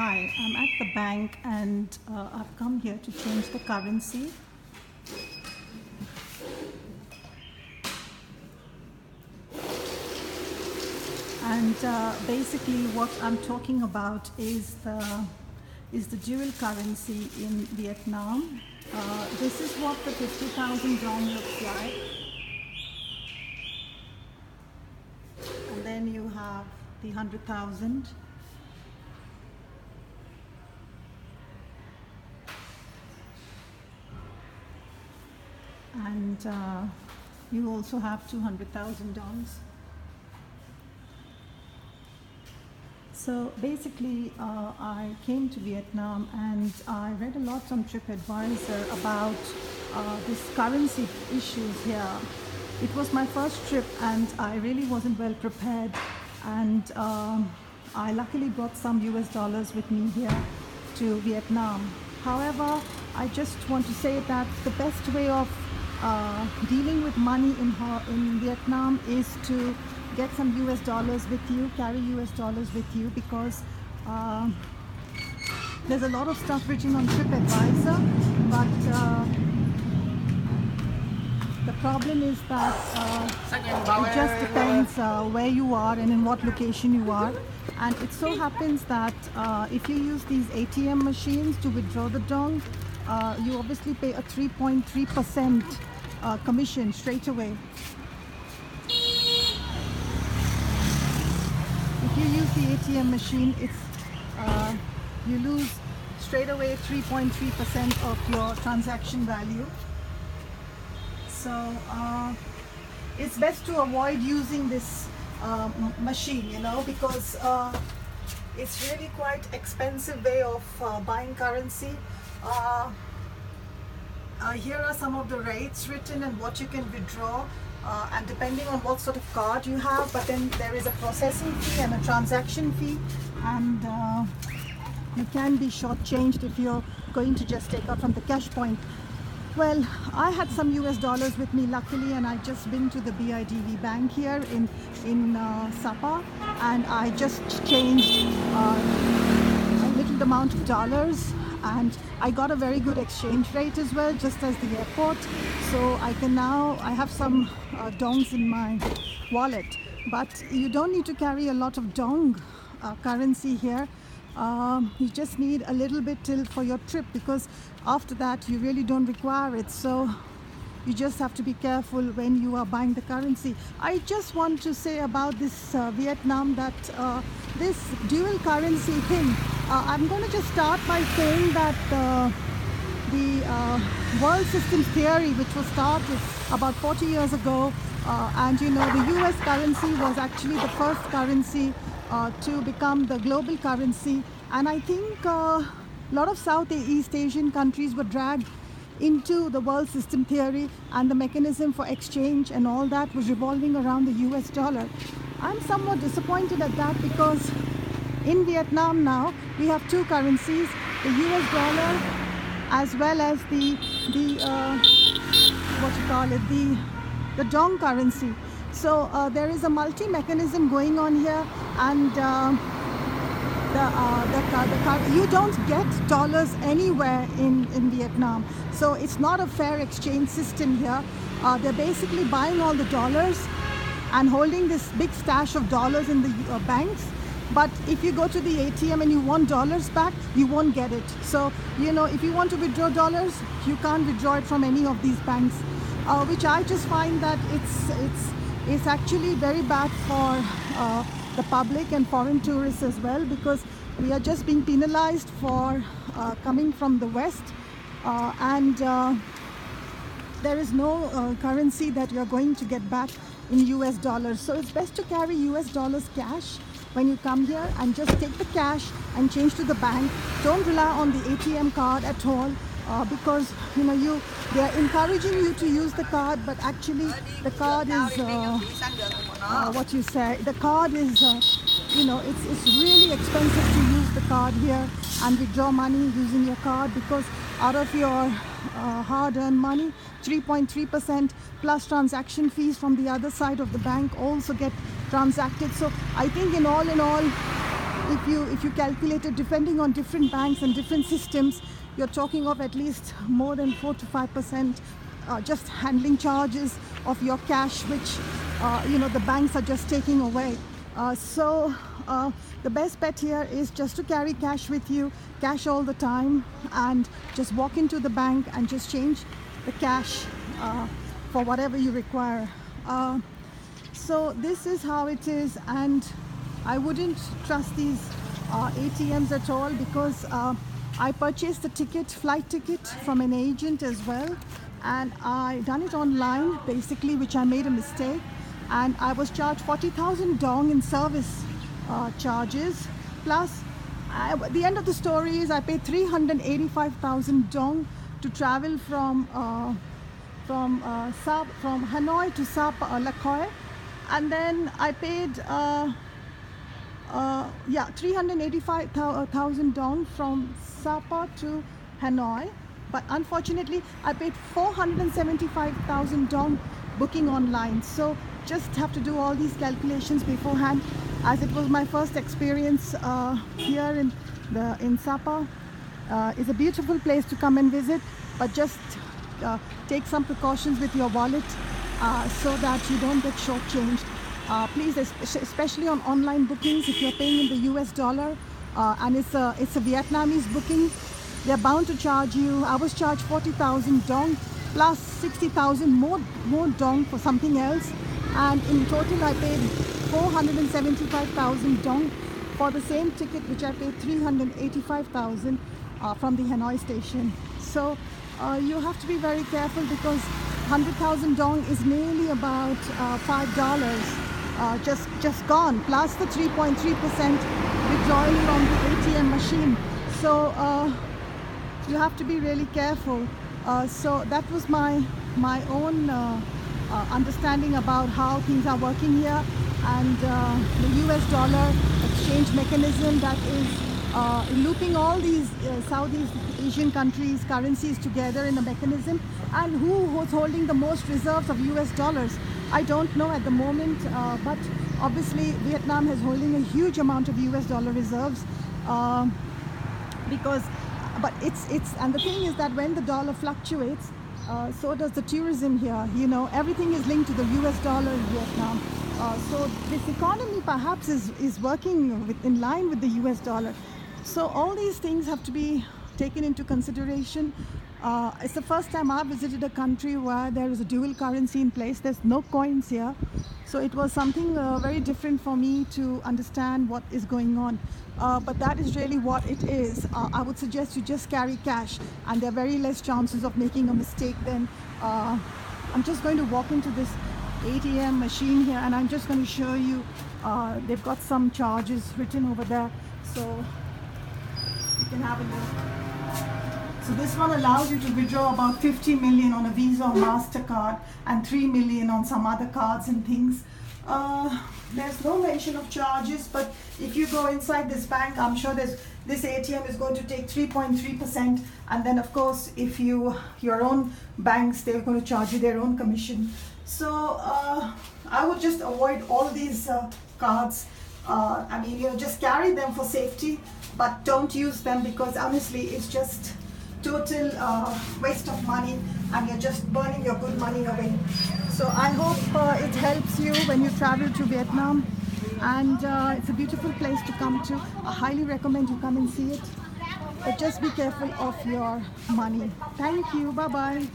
Hi, I'm at the bank and I've come here to change the currency. And basically what I'm talking about is the dual currency in Vietnam. This is what the 50,000 dong looks like. And then you have the 100,000. And you also have 200,000 dongs. So basically I came to Vietnam and I read a lot on TripAdvisor about this currency issues here. It was my first trip and I really wasn't well prepared, and I luckily brought some US dollars with me here to Vietnam. However, I just want to say that the best way of dealing with money in Vietnam is to get some US dollars with you, carry US dollars with you, because there's a lot of stuff written on TripAdvisor, but the problem is that it just depends where you are and in what location you are. And it so happens that if you use these ATM machines to withdraw the dong, you obviously pay a 3.3% commission straight away. If you use the ATM machine, you lose straight away 3.3% of your transaction value. So it's best to avoid using this machine, because it's really quite expensive way of buying currency. Here are some of the rates written and what you can withdraw, and depending on what sort of card you have, but then there is a processing fee and a transaction fee, and you can be shortchanged if you're going to just take out from the cash point. Well, I had some US dollars with me luckily, and I just been to the BIDV bank here in Sapa, and I just changed a little amount of dollars, and I got a very good exchange rate as well, just as the airport. So I have some dongs in my wallet, but you don't need to carry a lot of dong currency here. You just need a little bit for your trip, because after that you really don't require it. So you just have to be careful when you are buying the currency. I just want to say about this Vietnam, that this dual currency thing, I'm going to just start by saying that the world systems theory, which was started about 40 years ago, and the US currency was actually the first currency to become the global currency. And I think a lot of Southeast Asian countries were dragged into the world system theory, and the mechanism for exchange and all that was revolving around the US dollar. I'm somewhat disappointed at that, because in Vietnam now we have two currencies, the US dollar as well as the dong currency. So there is a multi-mechanism going on here, and you don't get dollars anywhere in Vietnam. So it's not a fair exchange system here. They're basically buying all the dollars and holding this big stash of dollars in the banks. But if you go to the ATM and you want dollars back, you won't get it. So, if you want to withdraw dollars, you can't withdraw it from any of these banks, which I just find that it's actually very bad for the public and foreign tourists as well, because we are just being penalized for coming from the West, and there is no currency that you're going to get back in US dollars. So it's best to carry US dollars cash when you come here, and just take the cash and change to the bank. Don't rely on the ATM card at all, because they are encouraging you to use the card, but actually the card is the card is it's really expensive to use the card here and withdraw money using your card, because out of your hard-earned money, 3.3% plus transaction fees from the other side of the bank also get transacted. So I think in all, if you calculate it, depending on different banks and different systems, you're talking of at least more than 4 to 5% just handling charges of your cash, which the banks are just taking away. So the best bet here is just to carry cash with you, cash all the time, and just walk into the bank and just change the cash for whatever you require. So this is how it is, and I wouldn't trust these ATMs at all, because I purchased the flight ticket from an agent as well, and I done it online basically, which I made a mistake, and I was charged 40,000 dong in service charges, plus the end of the story is I paid 385,000 dong to travel from Hanoi to Lakhoi, and then I paid 385,000 dong from Sapa to Hanoi, but unfortunately I paid 475,000 dong booking online. So just have to do all these calculations beforehand, as it was my first experience here in Sapa. It's a beautiful place to come and visit, but just take some precautions with your wallet so that you don't get shortchanged. Please, especially on online bookings, if you're paying in the US dollar and it's a Vietnamese booking, they're bound to charge you. I was charged 40,000 dong plus 60,000 more dong for something else, and in total I paid 475,000 dong for the same ticket, which I paid 385,000 from the Hanoi station. So you have to be very careful, because 100,000 dong is nearly about $5 just gone, plus the 3.3% withdrawal from the ATM machine. So you have to be really careful. So that was my own understanding about how things are working here, and the US dollar exchange mechanism that is looping all these Southeast Asian countries' currencies together in a mechanism, and who was holding the most reserves of US dollars. I don't know at the moment, but obviously Vietnam is holding a huge amount of US dollar reserves, and the thing is that when the dollar fluctuates, so does the tourism here. Everything is linked to the US dollar in Vietnam. So this economy perhaps is working in line with the US dollar. So all these things have to be taken into consideration. It's the first time I've visited a country where there is a dual currency in place. There's no coins here. So it was something very different for me to understand what is going on. But that is really what it is. I would suggest you just carry cash, and there are very less chances of making a mistake. Then I'm just going to walk into this ATM machine here, and I'm just going to show you. They've got some charges written over there, so you can have a look. So this one allows you to withdraw about 50 million on a Visa or MasterCard, and 3 million on some other cards and things. There's no mention of charges, but if you go inside this bank, I'm sure this ATM is going to take 3.3%, and then of course if your own banks, they're going to charge you their own commission. So I would just avoid all these cards. Just carry them for safety, but don't use them, because honestly it's just total waste of money, and you're just burning your good money away. So I hope it helps you when you travel to Vietnam, and it's a beautiful place to come to. I highly recommend you come and see it, but just be careful of your money. Thank you. Bye bye.